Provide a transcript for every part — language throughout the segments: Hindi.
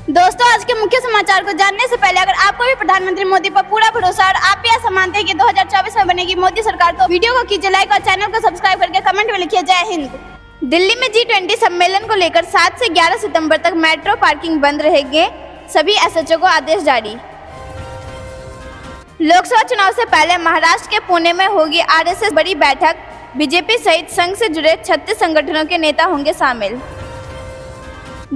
दोस्तों, आज के मुख्य समाचार को जानने से पहले अगर आपको भी प्रधानमंत्री मोदी पर पूरा भरोसा और आप भी ऐसा मानते हैं कि 2024 में बनेगी मोदी सरकार, तो वीडियो को कीजिए लाइक और चैनल को सब्सक्राइब करके कमेंट में लिखिए जय हिंद। दिल्ली में G20 सम्मेलन को लेकर 7 से 11 सितंबर तक मेट्रो पार्किंग बंद रहेंगे, सभी एसएचओ को आदेश जारी। लोकसभा चुनाव से पहले महाराष्ट्र के पुणे में होगी आरएसएस बड़ी बैठक, बीजेपी सहित संघ से जुड़े 36 संगठनों के नेता होंगे शामिल।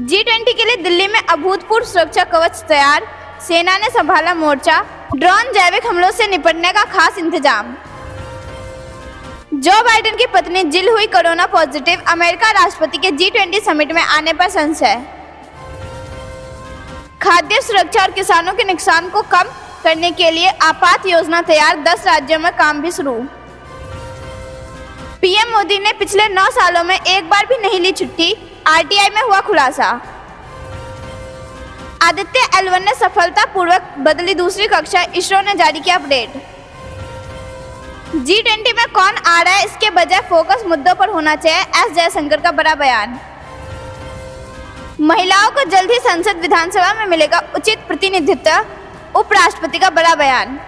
G20 के लिए दिल्ली में अभूतपूर्व सुरक्षा कवच तैयार, सेना ने संभाला मोर्चा, ड्रोन जैविक हमलों से निपटने का खास इंतजाम। जो बाइडेन की पत्नी जिल हुई कोरोना पॉजिटिव, अमेरिका राष्ट्रपति के G20 समिट में आने पर संशय। खाद्य सुरक्षा और किसानों के नुकसान को कम करने के लिए आपात योजना तैयार, 10 राज्यों में काम भी शुरू। पीएम मोदी ने पिछले 9 सालों में एक बार भी नहीं ली छुट्टी, आरटीआई में हुआ खुलासा। आदित्य L1 ने सफलतापूर्वक बदली दूसरी कक्षा, इसरो ने जारी किया अपडेट। G20 में कौन आ रहा है, इसके बजाय फोकस मुद्दों पर होना चाहिए, एस जयशंकर का बड़ा बयान। महिलाओं को जल्द ही संसद विधानसभा में मिलेगा उचित प्रतिनिधित्व, उपराष्ट्रपति का बड़ा बयान।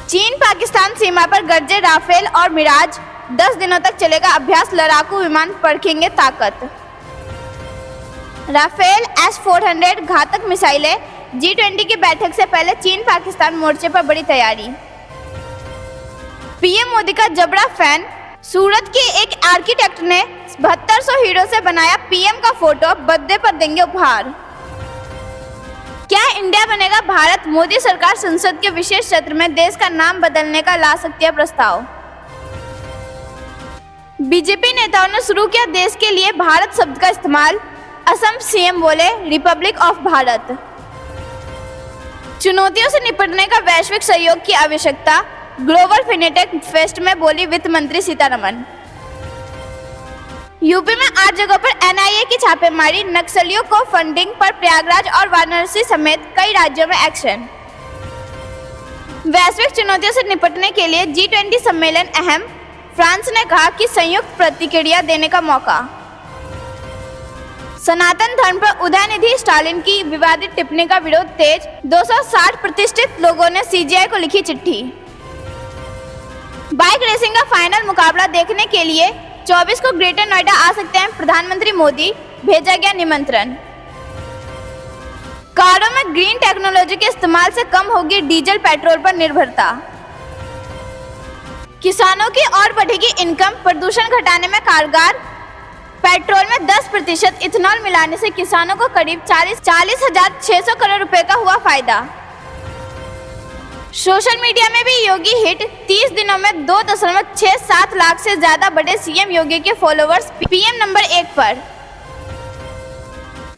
चीन पाकिस्तान सीमा पर गरजे राफेल और मिराज, 10 दिनों तक चलेगा अभ्यास, लड़ाकू विमान परखेंगे ताकत। राफेल S-400 घातक मिसाइलें, G20 की बैठक से पहले चीन पाकिस्तान मोर्चे पर बड़ी तैयारी। पीएम मोदी का जबड़ा फैन, सूरत के एक आर्किटेक्ट ने 7200 हीरो से बनाया पीएम का फोटो, बर्थडे पर देंगे उपहार। क्या इंडिया बनेगा भारत, मोदी सरकार संसद के विशेष सत्र में देश का नाम बदलने का ला सकती है प्रस्ताव। बीजेपी नेताओं ने शुरू किया देश के लिए भारत शब्द का इस्तेमाल, असम सीएम बोले रिपब्लिक ऑफ भारत। चुनौतियों से निपटने का वैश्विक सहयोग की आवश्यकता, ग्लोबल फिनटेक फेस्ट में बोली वित्त मंत्री सीतारमण। यूपी में 8 जगहों पर एनआईए की छापेमारी, नक्सलियों को फंडिंग पर प्रयागराज और वाराणसी समेत कई राज्यों में एक्शन। वैश्विक चुनौतियों से निपटने के लिए G20 सम्मेलन अहम, फ्रांस ने कहा कि संयुक्त प्रतिक्रिया देने का मौका। सनातन धर्म पर उदयनिधि स्टालिन की विवादित टिप्पणी का विरोध तेज, 260 प्रतिष्ठित लोगों ने सीजीआई को लिखी चिट्ठी। बाइक रेसिंग का फाइनल मुकाबला देखने के लिए 24 को ग्रेटर नोएडा आ सकते हैं प्रधानमंत्री मोदी, भेजा गया निमंत्रण। कारों में ग्रीन टेक्नोलॉजी के इस्तेमाल से कम होगी डीजल पेट्रोल पर निर्भरता। किसानों की और बढ़ेगी इनकम, प्रदूषण घटाने में कारगर, पेट्रोल में 10% इथेनॉल मिलाने से किसानों को करीब 40,600 करोड़ रुपए का हुआ फायदा। सोशल मीडिया में भी योगी हिट, 30 दिनों में 2.67 लाख से ज्यादा बढ़े सीएम योगी के फॉलोवर्स, पीएम नंबर 1 पर।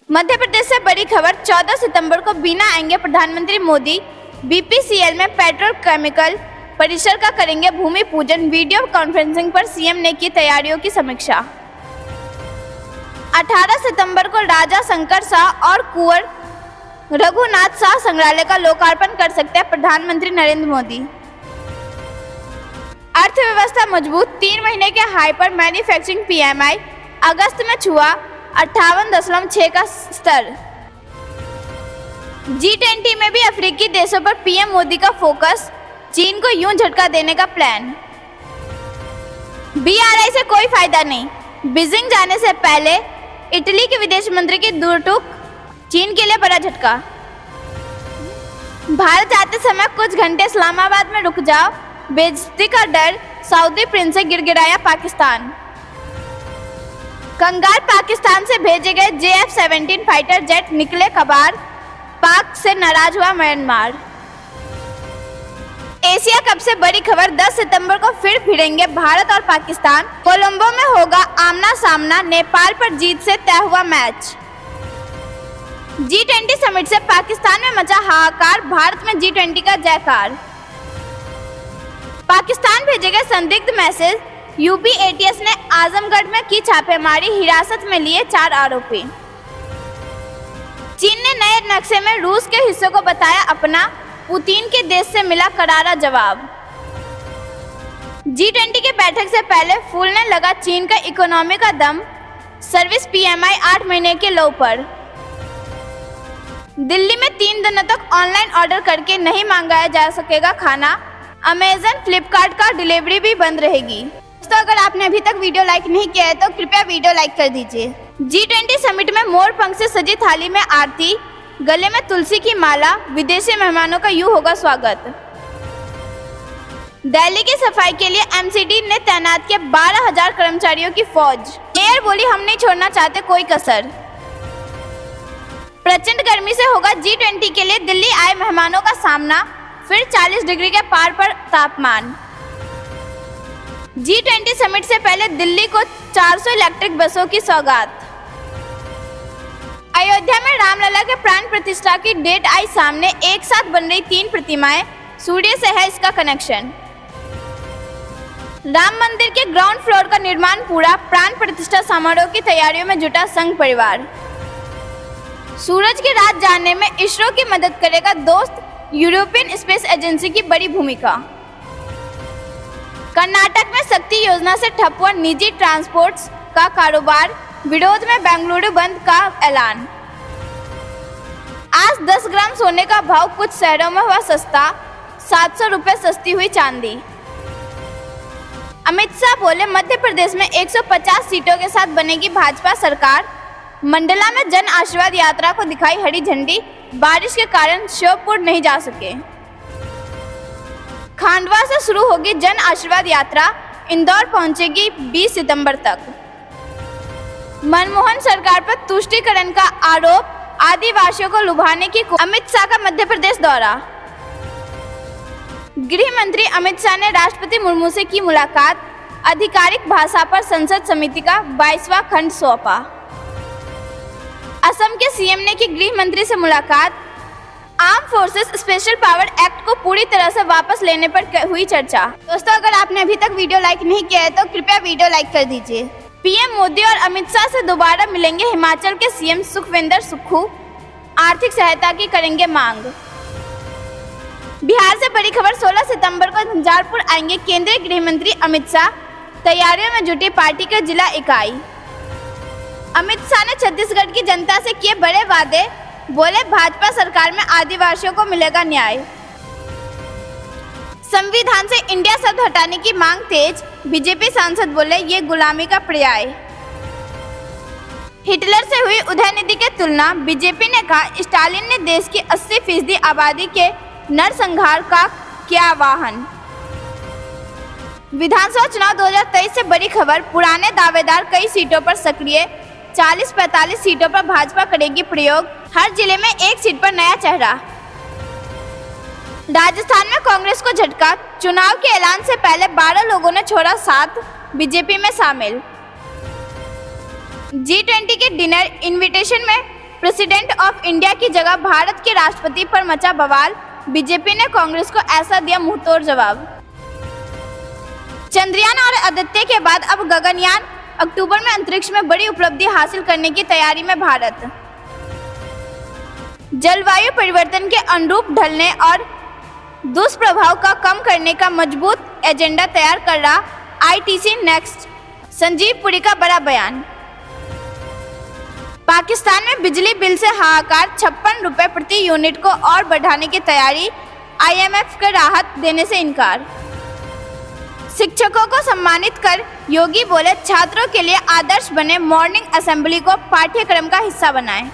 मध्य प्रदेश से बड़ी खबर, 14 सितंबर को बीना आएंगे प्रधानमंत्री मोदी, बीपीसीएल में पेट्रोल केमिकल परिसर का करेंगे भूमि पूजन, वीडियो कॉन्फ्रेंसिंग पर सीएम ने की तैयारियों की समीक्षा। 18 सितंबर को राजा शंकर शाह और कुंवर रघुनाथ शाह संग्रहालय का लोकार्पण कर सकते हैं प्रधानमंत्री नरेंद्र मोदी। अर्थव्यवस्था मजबूत, 3 महीने के हाई पर मैन्युफैक्चरिंग पीएमआई अगस्त में छुआ 58.6 का स्तर। G20 में भी अफ्रीकी देशों पर पीएम मोदी का फोकस, चीन को यूं झटका देने का प्लान। BRI से कोई फायदा नहीं, बीजिंग जाने से पहले इटली के विदेश मंत्री की दूरटूक, चीन के लिए बड़ा झटका। भारत जाते समय कुछ घंटे इस्लामाबाद में रुक जाओ, बेइज्जती का डर, सऊदी प्रिंस से गिड़गिड़ाया पाकिस्तान। कंगाल पाकिस्तान से भेजे गए JF-17 फाइटर जेट निकले कबाड़, पाक से नाराज हुआ म्यांमार। एशिया कप से बड़ी खबर, 10 सितंबर को फिर भिड़ेंगे भारत और पाकिस्तान, कोलंबो में होगा आमना सामना, नेपाल पर जीत से तय हुआ मैच। G20 समिट से पाकिस्तान में मचा हाहाकार, भारत में G20 का जयकार। पाकिस्तान भेजे गए संदिग्ध मैसेज, यूपी ATS ने आजमगढ़ में की छापेमारी, हिरासत में लिए 4 आरोपी। चीन ने नए नक्शे में रूस के हिस्सों को बताया अपना, पुतिन के देश से मिला करारा जवाब। G20 की बैठक से पहले फूलने लगा चीन का इकोनॉमी का दम, सर्विस PMI 8 महीने के लो पर। दिल्ली में 3 दिनों तक ऑनलाइन ऑर्डर करके नहीं मंगाया जा सकेगा खाना। अमेजन, फ्लिपकार्ट का डिलीवरी भी बंद रहेगी। दोस्तों, अगर आपने अभी तक वीडियो लाइक नहीं किया है तो कृपया वीडियो लाइक कर दीजिए। G20 समिट में मोर पंख से सजी थाली में आरती, गले में तुलसी की माला, विदेशी मेहमानों का यूं होगा स्वागत। दिल्ली की सफाई के लिए MCD ने तैनात किया 12,000 कर्मचारियों की फौज। मेयर बोली, हम नहीं छोड़ना चाहते कोई कसर। प्रचंड गर्मी से होगा G20 के लिए दिल्ली आए मेहमानों का सामना, फिर 40 डिग्री के पार पर तापमान। G20 समिट से पहले दिल्ली को 400 इलेक्ट्रिक बसों की सौगात। अयोध्या में रामलला के प्राण प्रतिष्ठा की डेट आई सामने, एक साथ बन रही 3 प्रतिमाएं, सूर्य से है इसका कनेक्शन। राम मंदिर के ग्राउंड फ्लोर का निर्माण पूरा, प्राण प्रतिष्ठा समारोह की तैयारियों में जुटा संघ परिवार। सूरज की रात जानने में इसरो की मदद करेगा दोस्त यूरोपियन स्पेस एजेंसी की बड़ी भूमिका। कर्नाटक में शक्ति योजना से ठप हुआ निजी ट्रांसपोर्ट का कारोबार, विरोध में बेंगलुरु बंद का ऐलान। आज 10 ग्राम सोने का भाव कुछ शहरों में हुआ सस्ता, 700 रुपए सस्ती हुई चांदी। अमित शाह बोले, मध्य प्रदेश में 150 सीटों के साथ बनेगी भाजपा सरकार। मंडला में जन आशीर्वाद यात्रा को दिखाई हरी झंडी, बारिश के कारण श्योपुर नहीं जा सके। खांडवा से शुरू होगी जन आशीर्वाद यात्रा, इंदौर पहुंचेगी 20 सितंबर तक। मनमोहन सरकार पर तुष्टीकरण का आरोप, आदिवासियों को लुभाने की अमित शाह का मध्य प्रदेश दौरा। गृह मंत्री अमित शाह ने राष्ट्रपति मुर्मू से की मुलाकात, आधिकारिक भाषा पर संसद समिति का 22वां खंड सौंपा। असम के सीएम ने की गृह मंत्री से मुलाकात, arm forces special power act को पूरी तरह से वापस लेने पर हुई चर्चा। दोस्तों, अगर आपने अभी तक वीडियो लाइक नहीं किया है तो कृपया वीडियो लाइक कर दीजिए। पीएम मोदी और अमित शाह से दोबारा मिलेंगे हिमाचल के सीएम सुखविंदर सुक्खू, आर्थिक सहायता की करेंगे मांग। बिहार से बड़ी खबर, 16 सितंबर को झंझारपुर आएंगे केंद्रीय गृह मंत्री अमित शाह, तैयारियों में जुटी पार्टी के जिला इकाई। अमित शाह ने छत्तीसगढ़ की जनता से किए बड़े वादे, बोले भाजपा सरकार में आदिवासियों को मिलेगा न्याय। संविधान से इंडिया शब्द हटाने की मांग तेज, बीजेपी सांसद बोले ये गुलामी का पर्याय। हिटलर से हुई उदयनिधि की तुलना, बीजेपी ने कहा स्टालिन ने देश की 80% आबादी के नरसंहार का किया आह्वान। विधानसभा चुनाव 2023 से बड़ी खबर, पुराने दावेदार कई सीटों पर सक्रिय, 40-45 सीटों पर भाजपा करेगी प्रयोग, हर जिले में एक सीट पर नया चेहरा। राजस्थान में कांग्रेस को झटका, चुनाव के ऐलान से पहले 12 लोगों ने छोड़ा साथ, बीजेपी में शामिल। G20 के डिनर इनविटेशन में प्रेसिडेंट ऑफ इंडिया की जगह भारत के राष्ट्रपति पर मचा बवाल, बीजेपी ने कांग्रेस को ऐसा दिया मुंहतोड़ जवाब। चंद्रयान और आदित्य के बाद अब गगनयान, अक्टूबर में अंतरिक्ष में बड़ी उपलब्धि हासिल करने की तैयारी में भारत। जलवायु परिवर्तन के अनुरूप ढलने और दुष्प्रभाव का कम करने का मजबूत एजेंडा तैयार कर रहा ITC नेक्स्ट, संजीव पुरी का बड़ा बयान। पाकिस्तान में बिजली बिल से हाहाकार, 56 रुपए प्रति यूनिट को और बढ़ाने की तैयारी, IMF के राहत देने से इनकार। शिक्षकों को सम्मानित कर योगी बोले छात्रों के लिए आदर्श बने, मॉर्निंग असेंबली को पाठ्यक्रम का हिस्सा बनाएं।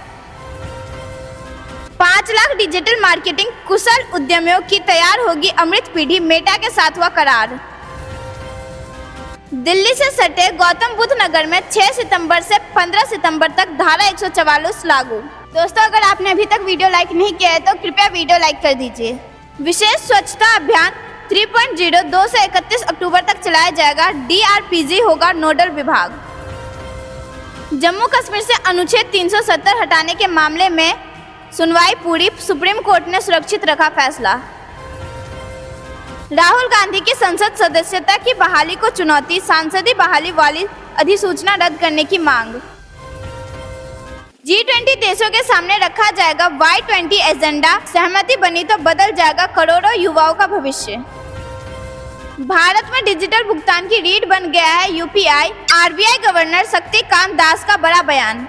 5 लाख डिजिटल मार्केटिंग कुशल उद्यमियों की तैयार होगी अमृत पीढ़ी, मेटा के साथ हुआ करार। दिल्ली से सटे गौतम बुद्ध नगर में 6 सितंबर से 15 सितंबर तक धारा 144 लागू। दोस्तों, अगर आपने अभी तक वीडियो लाइक नहीं किया है तो कृपया वीडियो लाइक कर दीजिए। विशेष स्वच्छता अभियान 3.0 2 से 31 अक्टूबर तक चलाया जाएगा, DRPG होगा नोडल विभाग। जम्मू कश्मीर से अनुच्छेद 370 हटाने के मामले में सुनवाई पूरी, सुप्रीम कोर्ट ने सुरक्षित रखा फैसला। राहुल गांधी की संसद सदस्यता की बहाली को चुनौती, सांसदीय बहाली वाली अधिसूचना रद्द करने की मांग। G20 देशों के सामने रखा जाएगा Y20 एजेंडा, सहमति बनी तो बदल जाएगा करोड़ों युवाओं का भविष्य। भारत में डिजिटल भुगतान की रीढ़ बन गया है UPI, RBI governor Shaktikanta Das का बड़ा बयान।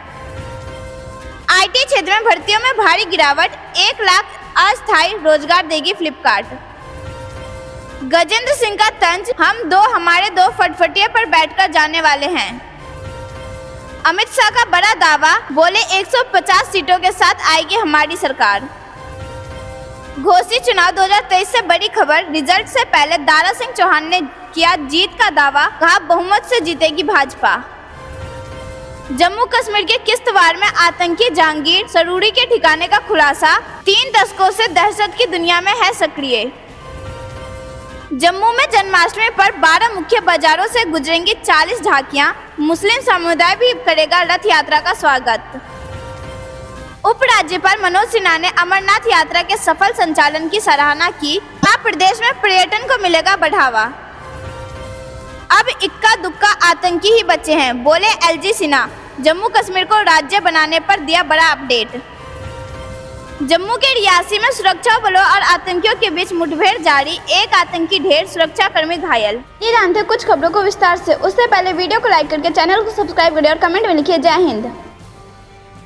IT क्षेत्र में भर्तियों में भारी गिरावट, 1 लाख अस्थायी रोजगार देगी फ्लिपकार्ट। गजेंद्र सिंह का तंज, हम दो हमारे दो फटफटिये पर बैठकर जाने वाले हैं। अमित शाह का बड़ा दावा, बोले 150 सीटों के साथ आएगी हमारी सरकार। घोषित चुनाव 2023 से बड़ी खबर, रिजल्ट से पहले दारा सिंह चौहान ने किया जीत का दावा, कहा बहुमत से जीतेगी भाजपा। जम्मू कश्मीर के किश्तवाड़ में आतंकी जहांगीर सरूरी के ठिकाने का खुलासा, 3 दशकों से दहशत की दुनिया में है सक्रिय। जम्मू में जन्माष्टमी पर 12 मुख्य बाजारों से गुजरेंगी 40 झांकियां, मुस्लिम समुदाय भी करेगा रथ यात्रा का स्वागत। उपराज्यपाल मनोज सिन्हा ने अमरनाथ यात्रा के सफल संचालन की सराहना की, कहा प्रदेश में पर्यटन को मिलेगा बढ़ावा। अब इक्का दुक्का आतंकी ही बचे हैं, बोले LG सिन्हा। जम्मू कश्मीर को राज्य बनाने पर दिया बड़ा अपडेट। जम्मू के रियासी में सुरक्षा बलों और आतंकियों के बीच मुठभेड़ जारी, 1 आतंकी ढेर, सुरक्षाकर्मी घायल। ये जानते कुछ खबरों को विस्तार से, उससे पहले वीडियो को लाइक करके चैनल को सब्सक्राइब करें और कमेंट में लिखिए जय हिंद।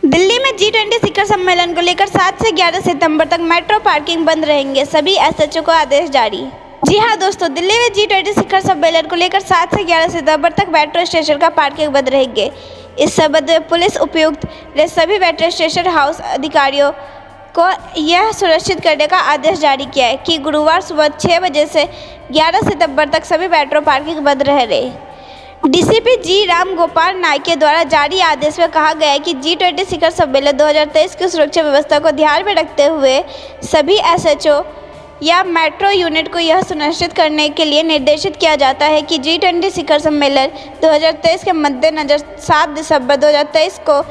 दिल्ली में G20 शिखर सम्मेलन को लेकर 7 से 11 सितंबर तक मेट्रो पार्किंग बंद रहेंगे, सभी SHO को आदेश जारी। जी हाँ दोस्तों, दिल्ली में G20 शिखर सम्मेलन को लेकर 7 से 11 सितंबर तक मेट्रो स्टेशन का पार्किंग बंद रहेंगे। इस संबंध में पुलिस उपायुक्त ने सभी मेट्रो स्टेशन हाउस अधिकारियों को यह सुनिश्चित करने का आदेश जारी किया है कि गुरुवार सुबह 6 बजे से 11 सितंबर तक सभी मेट्रो पार्किंग बंद रहे। DCP G Ram Gopal Nike द्वारा जारी आदेश में कहा गया है कि G20 शिखर सम्मेलन 2023 की सुरक्षा व्यवस्था को ध्यान में रखते हुए सभी SHO या मेट्रो यूनिट को यह सुनिश्चित करने के लिए निर्देशित किया जाता है कि G20 शिखर सम्मेलन 2023 के मद्देनजर 7 दिसंबर 2023 को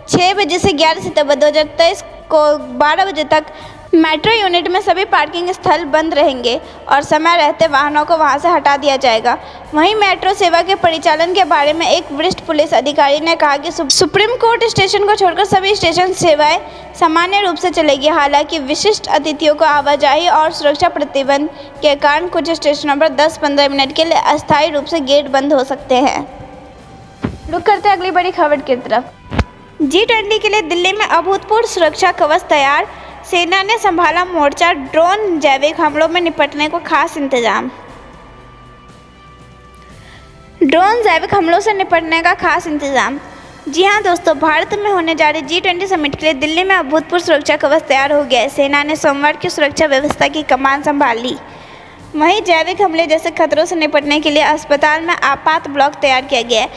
6 बजे से 11 सितंबर 2023 को 12 बजे तक मेट्रो यूनिट में सभी पार्किंग स्थल बंद रहेंगे और समय रहते वाहनों को वहां से हटा दिया जाएगा। वहीं मेट्रो सेवा के परिचालन के बारे में एक वरिष्ठ पुलिस अधिकारी ने कहा कि सुप्रीम कोर्ट स्टेशन को छोड़कर सभी स्टेशन सेवाएं सामान्य रूप से चलेगी। हालांकि विशिष्ट अतिथियों को आवाजाही और सुरक्षा प्रतिबंध के कारण कुछ स्टेशनों पर 10-15 मिनट के लिए अस्थायी रूप से गेट बंद हो सकते हैं। रुक करते अगली बड़ी खबर की तरफ। G20 के लिए दिल्ली में अभूतपूर्व सुरक्षा कवच तैयार, सेना ने संभाला मोर्चा, ड्रोन जैविक हमलों में निपटने को खास इंतजाम। ड्रोन जैविक हमलों से निपटने का खास इंतजाम। जी हां दोस्तों, भारत में होने जा रही G20 समिट के लिए दिल्ली में अभूतपूर्व सुरक्षा कवच तैयार हो गया है। सेना ने सोमवार की सुरक्षा व्यवस्था की कमान संभाल ली। वहीं जैविक हमले जैसे खतरों से निपटने के लिए अस्पताल में आपात ब्लॉक तैयार किया गया है।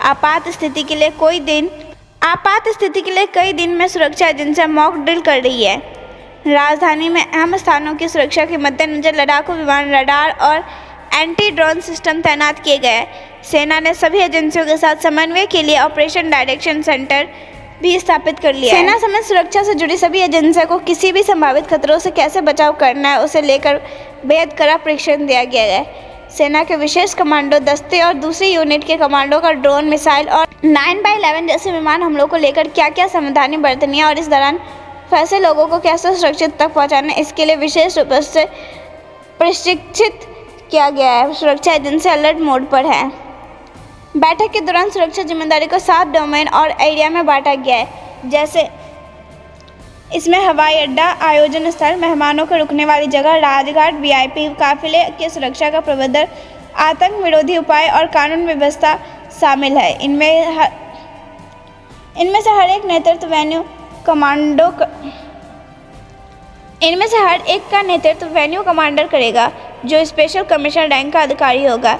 आपात स्थिति के लिए कई दिन में सुरक्षा एजेंसियां मॉक ड्रिल कर रही है। राजधानी में अहम स्थानों की सुरक्षा के मद्देनजर लड़ाकू विमान, रडार और एंटी ड्रोन सिस्टम तैनात किए गए। सेना ने सभी एजेंसियों के साथ समन्वय के लिए ऑपरेशन डायरेक्शन सेंटर भी स्थापित कर लिया है। सेना समेत सुरक्षा से जुड़ी सभी एजेंसियों को किसी भी संभावित खतरों से कैसे बचाव करना है उसे लेकर बेहद कड़ा प्रशिक्षण दिया गया है। सेना के विशेष कमांडो दस्ते और दूसरी यूनिट के कमांडो का ड्रोन, मिसाइल और 9x11 जैसे विमान हमलों को लेकर क्या क्या सावधानी बरतनी है और इस दौरान फंसे लोगों को कैसे सुरक्षित तक पहुंचाना है, इसके लिए विशेष रूप से प्रशिक्षित किया गया है। सुरक्षा एजेंसी अलर्ट मोड पर है। बैठक के दौरान सुरक्षा जिम्मेदारी को 7 डोमेन और एरिया में बांटा गया है, जैसे इसमें हवाई अड्डा, आयोजन स्थल, मेहमानों को रुकने वाली जगह, राजघाट, VIP काफिले की सुरक्षा का प्रबंधन, आतंक विरोधी उपाय और कानून व्यवस्था शामिल है। इनमें से हर एक का नेतृत्व वेन्यू कमांडर करेगा, जो स्पेशल कमिश्नर रैंक का अधिकारी होगा।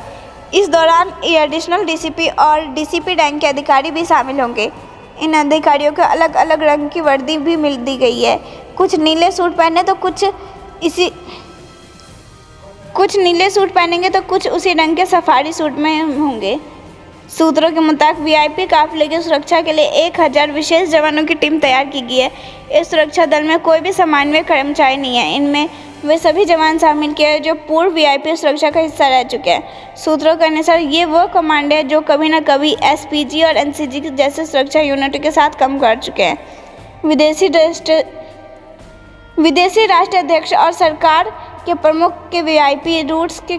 इस दौरान एडिशनल DCP और DCP रैंक के अधिकारी भी शामिल होंगे। इन अधिकारियों को अलग अलग रंग की वर्दी भी मिल दी गई है। कुछ नीले सूट पहने तो कुछ नीले सूट पहनेंगे तो कुछ उसी रंग के सफारी सूट में होंगे। सूत्रों के मुताबिक VIP काफिले की सुरक्षा के लिए 1000 विशेष जवानों की टीम तैयार की गई है। इस सुरक्षा दल में कोई भी सामान्य कर्मचारी नहीं है। इनमें वे सभी जवान शामिल किए हैं जो पूर्व VIP सुरक्षा का हिस्सा रह चुके हैं। सूत्रों के अनुसार ये वो कमांडर हैं जो कभी न कभी SPG और NCG जैसे सुरक्षा यूनिटों के साथ काम कर चुके हैं। विदेशी राष्ट्राध्यक्ष और सरकार के प्रमुख के VIP रूट्स के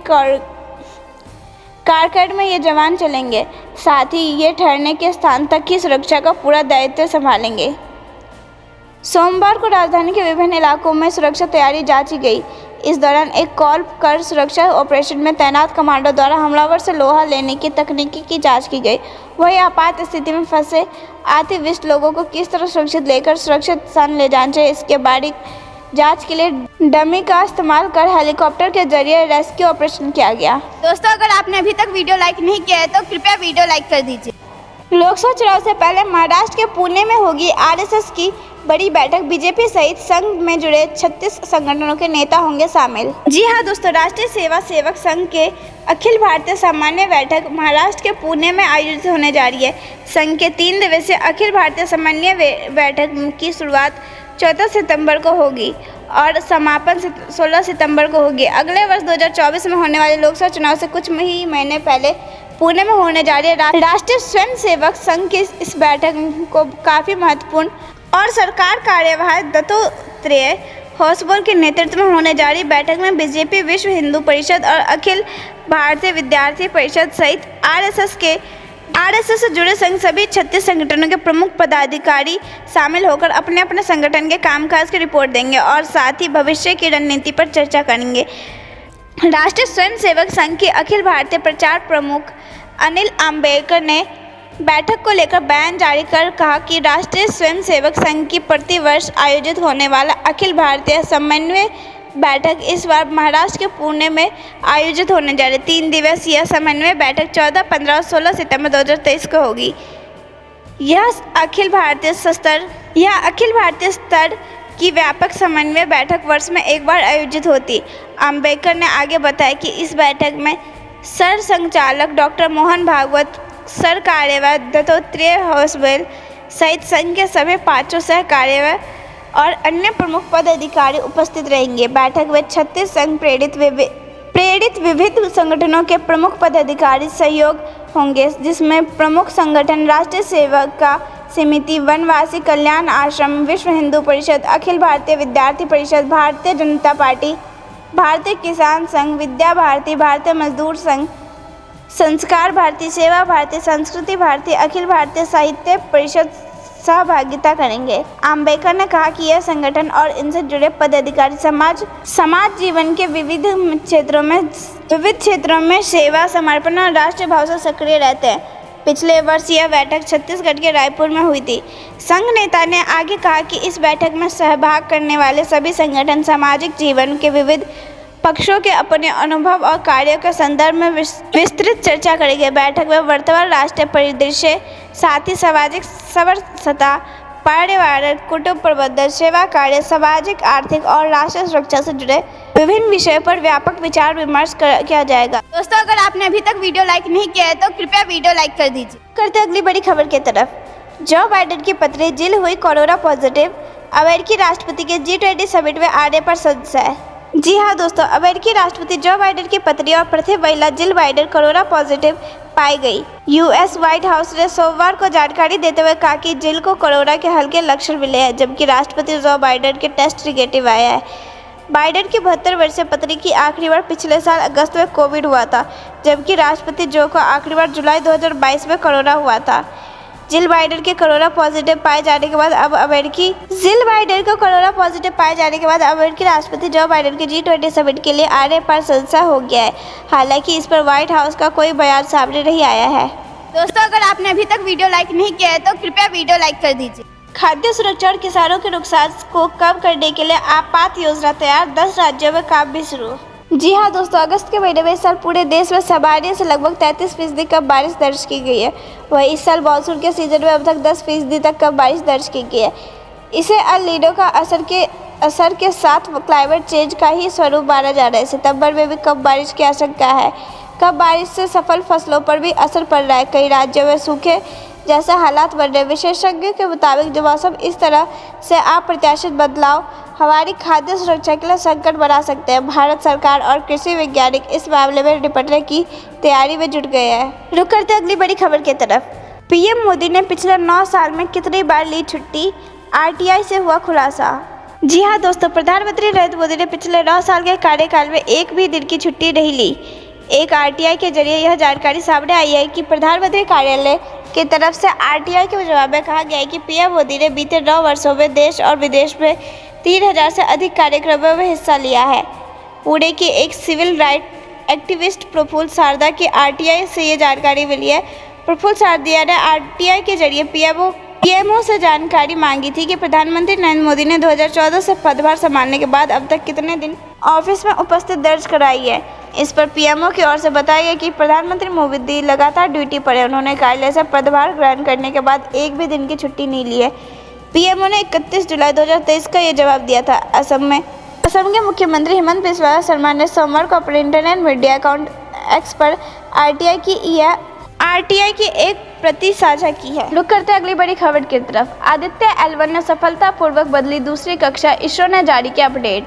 कारकर्ड में ये जवान चलेंगे। साथ ही ये ठहरने के स्थान तक की सुरक्षा का पूरा दायित्व संभालेंगे। सोमवार को राजधानी के विभिन्न इलाकों में सुरक्षा तैयारी जांची गई। इस दौरान एक कॉल कर सुरक्षा ऑपरेशन में तैनात कमांडो द्वारा हमलावर से लोहा लेने की तकनीकी की जांच की गई। वहीं आपात स्थिति में फंसे अतिविष्ट लोगों को किस तरह सुरक्षित लेकर सुरक्षित स्थान ले जाना चाहिए, इसके बारीक जांच के लिए डमी का इस्तेमाल कर हेलीकॉप्टर के जरिए रेस्क्यू ऑपरेशन किया गया। दोस्तों, अगर आपने अभी तक वीडियो लाइक नहीं किया है तो कृपया वीडियो लाइक कर दीजिए। लोकसभा चुनाव से पहले महाराष्ट्र के पुणे में होगी आरएसएस की बड़ी बैठक। बीजेपी सहित संघ में जुड़े 36 संगठनों के नेता होंगे शामिल। जी हां दोस्तों, राष्ट्रीय सेवा सेवक संघ के अखिल भारतीय सामान्य बैठक महाराष्ट्र के पुणे में आयोजित होने जा रही है। संघ के 3 दिवसीय अखिल भारतीय सामान्य बैठक की शुरुआत 14 सितंबर को होगी और समापन 16 सितंबर को होगी। अगले वर्ष 2024 में होने वाले लोकसभा चुनाव से कुछ ही महीने पहले पुणे में होने जा रही है राष्ट्रीय स्वयंसेवक संघ की इस बैठक को काफ़ी महत्वपूर्ण और सरकार कार्यवाही दत्तात्रेय होसबोर के नेतृत्व में होने जा रही बैठक में बीजेपी, विश्व हिंदू परिषद और अखिल भारतीय विद्यार्थी परिषद सहित आरएसएस से जुड़े संघ सभी 36 संगठनों के प्रमुख पदाधिकारी शामिल होकर अपने अपने संगठन के कामकाज की रिपोर्ट देंगे और साथ ही भविष्य की रणनीति पर चर्चा करेंगे। राष्ट्रीय स्वयंसेवक संघ के अखिल भारतीय प्रचार प्रमुख अनिल आम्बेडकर ने बैठक को लेकर बयान जारी कर कहा कि राष्ट्रीय स्वयंसेवक संघ की प्रतिवर्ष आयोजित होने वाला अखिल भारतीय समन्वय बैठक इस बार महाराष्ट्र के पुणे में आयोजित होने जा रही 3 दिवसीय समन्वय बैठक 14, 15 और 16 सितंबर 2023 को होगी। यह अखिल भारतीय स्तर की व्यापक समन्वय बैठक वर्ष में एक बार आयोजित होती। अम्बेडकर ने आगे बताया कि इस बैठक में सर संचालक डॉक्टर मोहन भागवत, सर कार्यवाह दत्तात्रेय होसबोर सहित संघ के सभी 5 सह कार्यवाह और अन्य प्रमुख पदाधिकारी उपस्थित रहेंगे। बैठक में 36 संघ प्रेरित विविध संगठनों के प्रमुख पदाधिकारी सहयोग होंगे, जिसमें प्रमुख संगठन राष्ट्रीय सेविका समिति, वनवासी कल्याण आश्रम, विश्व हिंदू परिषद, अखिल भारतीय विद्यार्थी परिषद, भारतीय जनता पार्टी, भारतीय किसान संघ, विद्या भारती, भारतीय मजदूर संघ, संस्कार भारती, सेवा भारती, संस्कृति भारती, अखिल भारतीय साहित्य परिषद सहभागिता करेंगे। आम्बेडकर ने कहा कि यह संगठन और इनसे जुड़े पदाधिकारी समाज जीवन के विविध क्षेत्रों में सेवा, समर्पण और राष्ट्रीय भाव से सक्रिय रहते हैं। पिछले वर्ष यह बैठक छत्तीसगढ़ के रायपुर में हुई थी। संघ नेता ने आगे कहा कि इस बैठक में सहभाग करने वाले सभी संगठन सामाजिक जीवन के विविध पक्षों के अपने अनुभव और कार्यों के संदर्भ में विस्तृत चर्चा करेंगे। बैठक में वर्तमान राष्ट्रीय परिदृश्य, साथ ही सामाजिक समरसता, पर्यावरण, कुटुंब प्रबंधन, सेवा कार्य, सामाजिक, आर्थिक और राष्ट्रीय सुरक्षा से जुड़े विभिन्न विषयों पर व्यापक विचार विमर्श किया जाएगा। दोस्तों, अगर आपने अभी तक वीडियो लाइक नहीं किया है तो कृपया वीडियो लाइक कर दीजिए। करते अगली बड़ी खबर की तरफ। जो बाइडेन की पत्नी जिल हुई कोरोना पॉजिटिव। अमेरिकी राष्ट्रपति के G20 समिट में आने पर संशय। जी हाँ दोस्तों, अमेरिकी राष्ट्रपति जो बाइडेन की पत्नी और प्रथम महिला जिल बाइडेन कोरोना पॉजिटिव पाई गई। यूएस व्हाइट हाउस ने सोमवार को जानकारी देते हुए कहा कि जिल को कोरोना के हल्के लक्षण मिले हैं, जबकि राष्ट्रपति जो बाइडेन के टेस्ट निगेटिव आया है। बाइडेन की 72 वर्षीय पत्नी की आखिरी बार पिछले साल अगस्त में कोविड हुआ था, जबकि राष्ट्रपति जो को आखिरी बार जुलाई 2022 में कोरोना हुआ था। जिल बाइडेन के कोरोना पॉजिटिव पाए जाने के बाद अब अमेरिकी राष्ट्रपति जो बाइडेन के G20 समिट के लिए आने पर संशय हो गया है। हालांकि इस पर व्हाइट हाउस का कोई बयान सामने नहीं आया है। दोस्तों, अगर आपने अभी तक वीडियो लाइक नहीं किया है तो कृपया वीडियो लाइक कर दीजिए। खाद्य सुरक्षा और किसानों के नुकसान को कम करने के लिए आपात योजना तैयार, 10 राज्यों में काम भी शुरू। जी हाँ दोस्तों, अगस्त के महीने में इस साल पूरे देश में सामान्य से लगभग 33% कम बारिश दर्ज की गई है। वहीं इस साल मानसून के सीजन में अब तक 10% तक कम बारिश दर्ज की गई है। इसे अल नीनो का असर के साथ क्लाइमेट चेंज का ही स्वरूप माना जा रहा है। सितंबर में भी कम बारिश की आशंका है। कम बारिश से सफल फसलों पर भी असर पड़ रहा है। कई राज्यों में सूखे जैसा हालात बन रहे। विशेषज्ञों के मुताबिक जो मौसम इस तरह से अप्रत्याशित बदलाव हमारी खाद्य सुरक्षा के लिए संकट बना सकते हैं। भारत सरकार और कृषि वैज्ञानिक इस मामले में निपटने की तैयारी में जुट गए हैं। रुक करते अगली बड़ी खबर की तरफ। पीएम मोदी ने पिछले 9 साल में कितनी बार ली छुट्टी, आरटीआई से हुआ खुलासा। जी हाँ दोस्तों, प्रधानमंत्री नरेंद्र मोदी ने पिछले 9 साल के कार्यकाल में एक भी दिन की छुट्टी नहीं ली। एक आरटीआई के जरिए यह जानकारी सामने आई है कि प्रधानमंत्री कार्यालय की तरफ से आरटीआई के जवाब में कहा गया है कि पीएम मोदी ने बीते 9 वर्षों में देश और विदेश में 3000 से अधिक कार्यक्रमों में हिस्सा लिया है। पुणे की एक सिविल राइट एक्टिविस्ट प्रफुल्ल सारदा की आरटीआई से ये जानकारी मिली है। प्रफुल्ल सारदा ने आरटीआई के जरिए पीएमओ से जानकारी मांगी थी कि प्रधानमंत्री नरेंद्र मोदी ने 2014 से पदभार संभालने के बाद अब तक कितने दिन ऑफिस में उपस्थित दर्ज कराई है। इस पर पीएमओ की ओर से बताया गया कि प्रधानमंत्री मोदी लगातार ड्यूटी पर है। उन्होंने कार्यालय से पदभार ग्रहण करने के बाद एक भी दिन की छुट्टी नहीं ली है। पीएमओ ने 31 जुलाई 2023 का ये जवाब दिया था। असम के मुख्यमंत्री हेमंत बिस्वा शर्मा ने सोमवार को अपने इंटरनेट मीडिया अकाउंट एक्स पर आरटीआई की एक प्रति साझा की है। रुक करते अगली बड़ी खबर की तरफ। आदित्य L1 ने सफलतापूर्वक बदली दूसरी कक्षा, इसरो ने जारी किया अपडेट।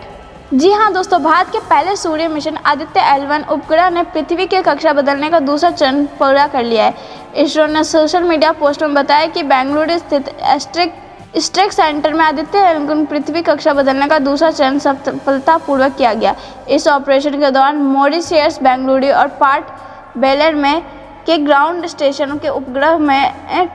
जी हां दोस्तों, भारत के पहले सूर्य मिशन आदित्य L1 उपग्रह ने पृथ्वी की कक्षा बदलने का दूसरा चरण पूरा कर लिया है। इसरो ने सोशल मीडिया पोस्ट में बताया कि बेंगलुरु स्थित स्ट्रेक सेंटर में आदित्य L1 पृथ्वी कक्षा बदलने का दूसरा चरण सफलतापूर्वक किया गया। इस ऑपरेशन के दौरान मॉरिशस, बेंगलुरु और पोर्ट ब्लेयर में के ग्राउंड स्टेशनों के उपग्रह में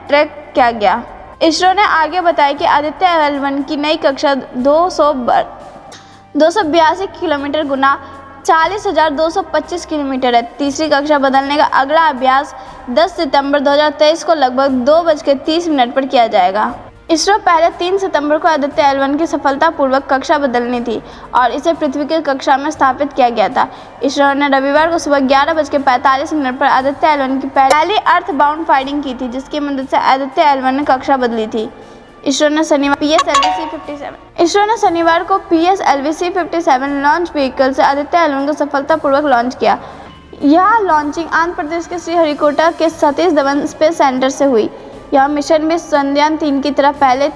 ट्रैक किया गया। इसरो ने आगे बताया कि आदित्य L1 की नई कक्षा 282 किलोमीटर गुना 40,225 किलोमीटर है। तीसरी कक्षा बदलने का अगला अभ्यास 10 सितंबर 2023 को लगभग 2:30 पर किया जाएगा। इसरो पहले 3 सितंबर को आदित्य L1 की सफलतापूर्वक कक्षा बदलनी थी और इसे पृथ्वी की कक्षा में स्थापित किया गया था। इसरो ने रविवार को सुबह 11:45 पर आदित्य L1 की पहली अर्थ बाउंड फायरिंग की थी, जिसकी मदद से आदित्य L1 ने कक्षा बदली थी। इसरो ने शनिवार को PSLV-57 लॉन्च व्हीकल से आदित्य L1 को सफलतापूर्वक लॉन्च किया। यह लॉन्चिंग आंध्र प्रदेश के श्रीहरिकोटा के सतीश धवन स्पेस सेंटर से हुई। यह मिशन भी चंद्रयान 3 की तरह पहले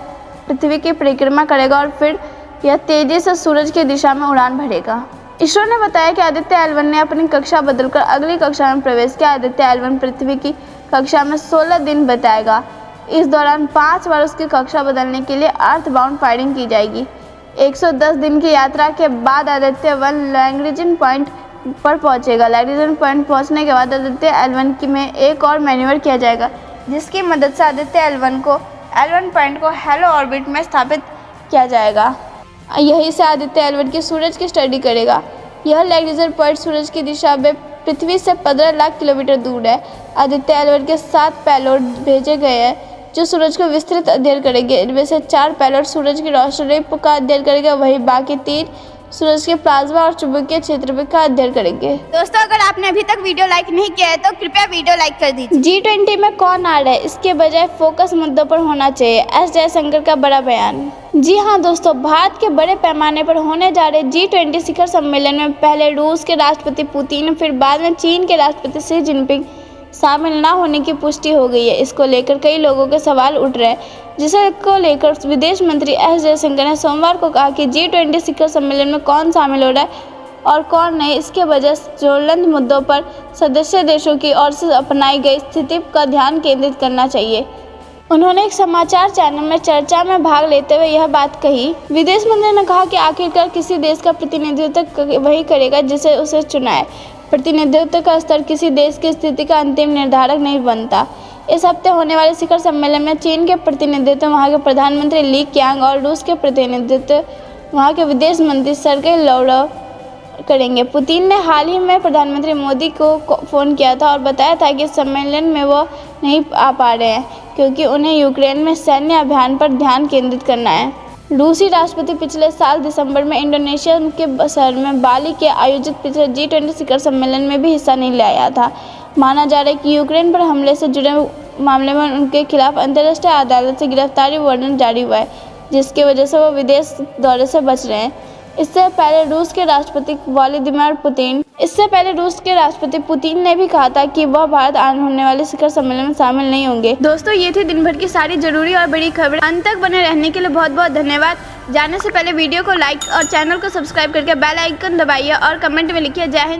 पृथ्वी की परिक्रमा करेगा और फिर यह तेजी से सूरज की दिशा में उड़ान भरेगा। इसरो ने बताया कि आदित्य L1 ने अपनी कक्षा बदलकर अगली कक्षा में प्रवेश किया। आदित्य L1 पृथ्वी की कक्षा में 16 दिन बिताएगा। इस दौरान 5 बार उसकी कक्षा बदलने के लिए अर्थ बाउंड फायरिंग की जाएगी। 110 दिन की यात्रा के बाद आदित्य L1 लैग्रेंज पॉइंट पर पहुंचेगा। लैग्रेंज पॉइंट पहुंचने के बाद आदित्य L1 में एक और मैन्यूवर किया जाएगा, जिसकी मदद से आदित्य L1 पॉइंट को हेलो ऑर्बिट में स्थापित किया जाएगा। यहीं से आदित्य L1 की सूरज की स्टडी करेगा। यह लैग्रेंज पॉइंट सूरज की दिशा में पृथ्वी से 15 लाख किलोमीटर दूर है। आदित्य L1 के 7 पेलोड भेजे गए हैं जो सूरज को विस्तृत अध्ययन करेंगे। इनमें से 4 पेलोड सूरज की रोशनी का अध्ययन करेंगे, वहीं बाकी 3 सूरज के प्लाज्मा और चुंबकीय क्षेत्र का अध्ययन करेंगे। दोस्तों, अगर आपने अभी तक वीडियो लाइक नहीं किया है तो कृपया वीडियो लाइक कर दीजिए। G20 में कौन आ रहा है, इसके बजाय फोकस मुद्दों पर होना चाहिए, एस जयशंकर का बड़ा बयान। जी हां दोस्तों, भारत के बड़े पैमाने पर होने जा रहे G20 शिखर सम्मेलन में पहले रूस के राष्ट्रपति पुतिन, फिर बाद में चीन के राष्ट्रपति शी जिनपिंग शामिल न होने की पुष्टि हो गई है। इसको लेकर कई लोगों के सवाल उठ रहे हैं, जिसको लेकर विदेश मंत्री एस जयशंकर ने सोमवार को कहा कि G20 शिखर सम्मेलन में कौन शामिल हो रहा है और कौन नहीं, इसके बजाय ज्वलंत मुद्दों पर सदस्य देशों की ओर से अपनाई गई स्थिति का ध्यान केंद्रित करना चाहिए। उन्होंने एक समाचार चैनल में चर्चा में भाग लेते हुए यह बात कही। विदेश मंत्री ने कहा कि आखिरकार किसी देश का प्रतिनिधित्व वही करेगा जिसे उसे चुना है। प्रतिनिधित्व का स्तर किसी देश की स्थिति का अंतिम निर्धारक नहीं बनता। इस हफ्ते होने वाले शिखर सम्मेलन में चीन के प्रतिनिधित्व वहां के प्रधानमंत्री ली क्यांग और रूस के प्रतिनिधित्व वहां के विदेश मंत्री सर्गेई लाव्रोव करेंगे। पुतिन ने हाल ही में प्रधानमंत्री मोदी को फ़ोन किया था और बताया था कि सम्मेलन में वो नहीं आ पा रहे हैं क्योंकि उन्हें यूक्रेन में सैन्य अभियान पर ध्यान केंद्रित करना है। रूसी राष्ट्रपति पिछले साल दिसंबर में इंडोनेशिया के शहर में बाली के आयोजित पिछले G20 शिखर सम्मेलन में भी हिस्सा नहीं लिया था। माना जा रहा है कि यूक्रेन पर हमले से जुड़े मामले में उनके खिलाफ अंतर्राष्ट्रीय अदालत से गिरफ्तारी वारंट जारी हुआ है, जिसकी वजह से वो विदेश दौरे से बच रहे हैं। इससे पहले रूस के राष्ट्रपति पुतिन ने भी कहा था कि वह भारत होने वाले शिखर सम्मेलन में शामिल नहीं होंगे। दोस्तों, ये थी दिन भर की सारी जरूरी और बड़ी खबरें। अंत तक बने रहने के लिए बहुत बहुत धन्यवाद। जाने से पहले वीडियो को लाइक और चैनल को सब्सक्राइब करके बेल आइकन दबाइए और कमेंट में लिखिए जय हिंद।